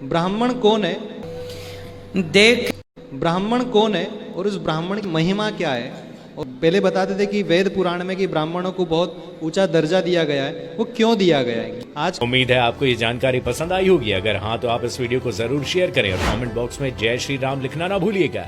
ब्राह्मण कौन है? देख ब्राह्मण कौन है और उस ब्राह्मण की महिमा क्या है? और पहले बताते थे कि वेद पुराण में कि ब्राह्मणों को बहुत ऊंचा दर्जा दिया गया है, वो क्यों दिया गया है? आज उम्मीद है आपको ये जानकारी पसंद आई होगी। अगर हाँ तो आप इस वीडियो को जरूर शेयर करें और कमेंट बॉक्स में जय श्री राम लिखना ना भूलिएगा।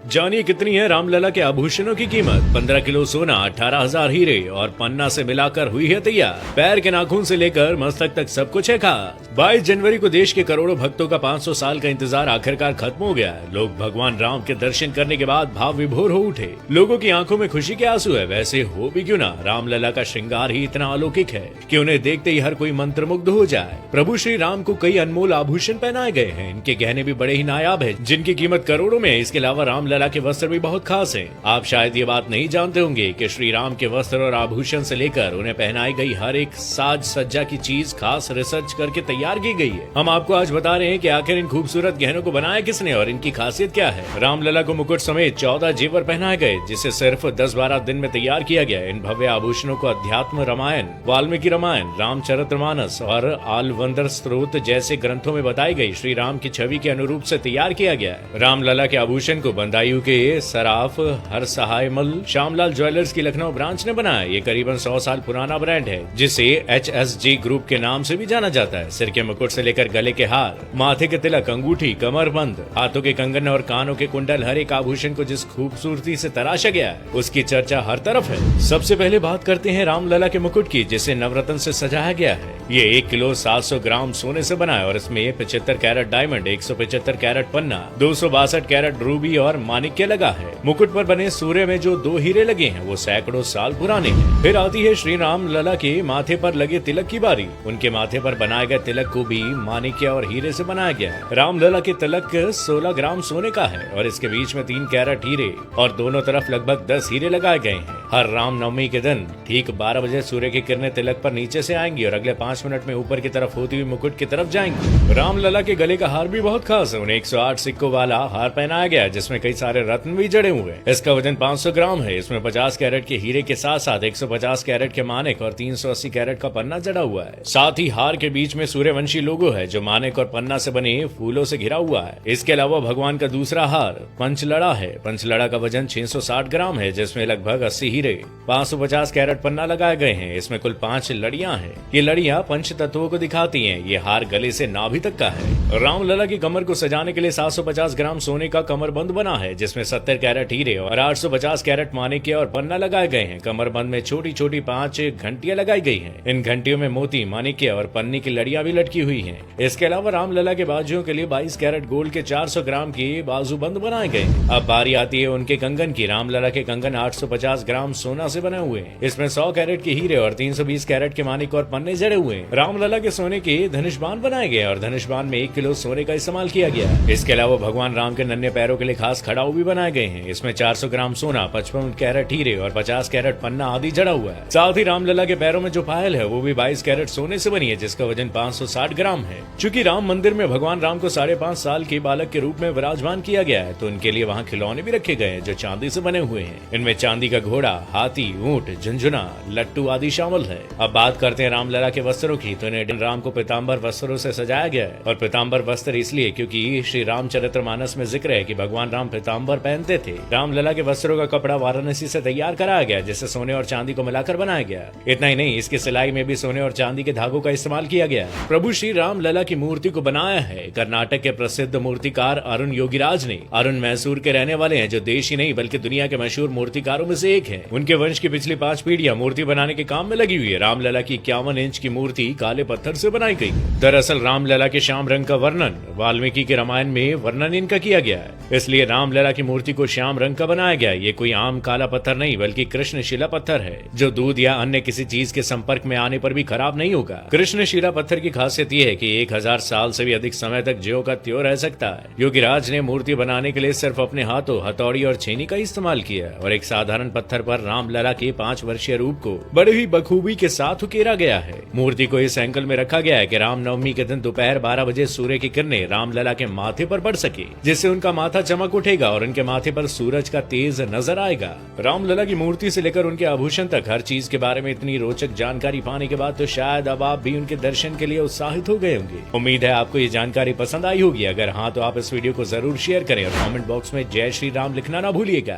जानिए कितनी है रामलला के आभूषणों की कीमत। 15 किलो सोना, 18,000 हीरे और पन्ना से मिलाकर हुई है तैयार। पैर के नाखून से लेकर मस्तक तक सब कुछ है खास। 22 जनवरी को देश के करोड़ों भक्तों का 500 साल का इंतजार आखिरकार खत्म हो गया है। लोग भगवान राम के दर्शन करने के बाद भाव विभोर हो उठे। लोगों की आंखों में खुशी के आंसू है। वैसे हो भी क्यों ना, रामलला का श्रृंगार ही इतना अलौकिक है कि उन्हें देखते ही हर कोई मंत्रमुग्ध हो जाए। प्रभु श्री राम को कई अनमोल आभूषण पहनाए गए हैं। इनके गहने भी बड़े ही नायाब है, जिनकी कीमत करोड़ों में है। इसके अलावा रामलला के वस्त्र भी बहुत खास हैं। आप शायद ये बात नहीं जानते होंगे कि श्री राम के वस्त्र और आभूषण से लेकर उन्हें पहनाई गई हर एक साज सज्जा की चीज खास रिसर्च करके तैयार की गई है। हम आपको आज बता रहे हैं कि आखिर इन खूबसूरत गहनों को बनाया किसने और इनकी खासियत क्या है। रामलला को मुकुट समेत 14 जेवर पहनाए गए, जिसे सिर्फ 10-12 दिन में तैयार किया गया। इन भव्य आभूषणों को अध्यात्म रामायण, वाल्मीकि रामायण, रामचरितमानस और आलवंदर स्त्रोत जैसे ग्रंथों में बताई गई श्री राम की छवि के अनुरूप से तैयार किया गया है। रामलला के आभूषण को बंदायू के सराफ हर सहायमल श्यामलाल ज्वेलर्स की लखनऊ ब्रांच ने बनाया। ये करीबन 100 साल पुराना ब्रांड है, जिसे HSG ग्रुप के नाम से भी जाना जाता है। सिर के मुकुट से लेकर गले के हार, माथे के तिलक, अंगूठी, कमरबंद, हाथों के कंगन और कानों के कुंडल, हर एक आभूषण को जिस खूबसूरती से तराशा गया है उसकी चर्चा हर तरफ है। सबसे पहले बात करते हैं रामलला के मुकुट की, जिसे नवरत्न से सजाया गया है। ये 1 किलो 700 ग्राम सोने से बना है और इसमें 75 कैरेट डायमंड, 175 कैरेट पन्ना, 262 कैरेट रूबी और माणिक्य लगा है। मुकुट पर बने सूर्य में जो 2 हीरे लगे हैं वो सैकड़ों साल पुराने हैं। फिर आती है श्री राम लला के माथे पर लगे तिलक की बारी। उनके माथे पर बनाए गए तिलक को भी माणिक्य और हीरे से बनाया गया है। रामलला के तिलक 16 ग्राम सोने का है और इसके बीच में 3 कैरेट हीरे और दोनों तरफ लगभग 10 हीरे लगाए गए हैं। हर रामनवमी के दिन ठीक 12 बजे सूर्य की किरणें तिलक पर नीचे से आएंगी और अगले 5 मिनट में ऊपर की तरफ होती हुई मुकुट की तरफ जाएंगी। रामलला के गले का हार भी बहुत खास है। उन्हें 108 सिक्कों वाला हार पहनाया गया है, जिसमें कई सारे रत्न भी जड़े हुए हैं। इसका वजन 500 ग्राम है। इसमें 50 कैरेट के हीरे के साथ साथ 150 कैरेट के मानिक और 380 कैरेट का पन्ना जड़ा हुआ है। साथ ही हार के बीच में सूर्यवंशी लोगो है, जो मानिक और पन्ना से बने फूलों से घिरा हुआ है। इसके अलावा भगवान का दूसरा हार पंचलड़ा है। पंचलड़ा का वजन 660 ग्राम है, जिसमें लगभग 80 हीरे, 550 कैरेट पन्ना लगाए गए हैं। इसमें कुल 5 लड़ियां हैं। ये लड़ियां पंच तत्वों को दिखाती हैं। ये हार गले से नाभि तक का है। रामलला की कमर को सजाने के लिए 750 ग्राम सोने का कमरबंद बना है, जिसमें 70 कैरेट हीरे और 850 कैरेट माणिक्य और पन्ना लगाए गए हैं। कमरबंद में छोटी छोटी 5 घंटियां लगाई गई हैं। इन घंटियों में मोती, माणिक्य और पन्नी की लड़ियां भी लटकी हुई हैं। इसके अलावा रामलला के बाजुओं के लिए 22 कैरेट गोल्ड के 400 ग्राम के बाजूबंद बनाए गए। अब बारी आती है उनके कंगन की। रामलला के कंगन 850 ग्राम सोना से बने हुए हैं। इसमें 100 कैरेट के हीरे और 320 कैरेट के माणिक और पन्ने जड़े हुए हैं। रामलला के सोने के धनुष्बाण बनाए गए और धनुष्बाण में 1 किलो सोने का इस्तेमाल किया गया। इसके अलावा भगवान राम के नन्हे पैरों के लिए खास खड़ाऊ भी बनाए गए हैं। इसमें 400 ग्राम सोना, 55 कैरेट हीरे और 50 कैरेट पन्ना आदि जड़ा हुआ है। साथ ही रामलला के पैरों में जो पायल है वो भी 22 कैरेट सोने से बनी है, जिसका वजन 560 ग्राम है। चूंकि राम मंदिर में भगवान राम को 5.5 साल के बालक के रूप में विराजमान किया गया है, तो उनके लिए वहाँ खिलौने भी रखे गए हैं जो चांदी से बने हुए हैं। इनमें चांदी का घोड़ा, हाथी, ऊंट, झुंझुना, लट्टू आदि शामिल है। अब बात करते हैं रामलला के वस्त्रों की, तो इन्हें राम को पीताम्बर वस्त्रों से सजाया गया है। और पीताम्बर वस्त्र इसलिए क्योंकि श्री रामचरितमानस में जिक्र है कि भगवान राम पीताम्बर पहनते थे। रामलला के वस्त्रों का कपड़ा वाराणसी से तैयार कराया गया, जिसे सोने और चांदी को मिलाकर बनाया गया। इतना ही नहीं, इसकी सिलाई में भी सोने और चांदी के धागों का इस्तेमाल किया गया। प्रभु श्री रामलला की मूर्ति को बनाया है कर्नाटक के प्रसिद्ध मूर्तिकार अरुण योगीराज ने। अरुण मैसूर के रहने वाले हैं, जो देश ही नहीं बल्कि दुनिया के मशहूर मूर्तिकारों में से एक है। उनके वंश की पिछली 5 पीढ़ियां मूर्ति बनाने के काम में लगी हुई है। रामलला की 51 इंच की मूर्ति काले पत्थर से बनाई गई। दरअसल रामलला के श्याम रंग का वर्णन वाल्मीकि के रामायण में वर्णन इनका किया गया है, इसलिए रामलला की मूर्ति को श्याम रंग का बनाया गया। ये कोई आम काला पत्थर नहीं बल्कि कृष्णशिला पत्थर है, जो दूध या अन्य किसी चीज के संपर्क में आने पर भी खराब नहीं होगा। कृष्णशिला पत्थर की खासियत यह है कि 1000 साल से भी अधिक समय तक ज्यों का त्यों रह सकता है। योगीराज ने मूर्ति बनाने के लिए सिर्फ अपने हाथों, हथौड़ी और छेनी का इस्तेमाल किया और एक साधारण पत्थर पर रामलला के 5 वर्षीय रूप को बड़ी ही बखूबी के साथ उकेरा गया है। मूर्ति को इस एंगल में रखा गया है कि रामनवमी के दिन दोपहर 12 बजे सूर्य की किरणें रामलला के माथे पर पड़ सके, जिससे उनका माथा चमक उठेगा दिखेगा और उनके माथे पर सूरज का तेज नजर आएगा। रामलला की मूर्ति से लेकर उनके आभूषण तक हर चीज के बारे में इतनी रोचक जानकारी पाने के बाद तो शायद अब आप भी उनके दर्शन के लिए उत्साहित हो गए होंगे। उम्मीद है आपको ये जानकारी पसंद आई होगी। अगर हाँ तो आप इस वीडियो को जरूर शेयर करें और कमेंट बॉक्स में जय श्री राम लिखना ना भूलिएगा।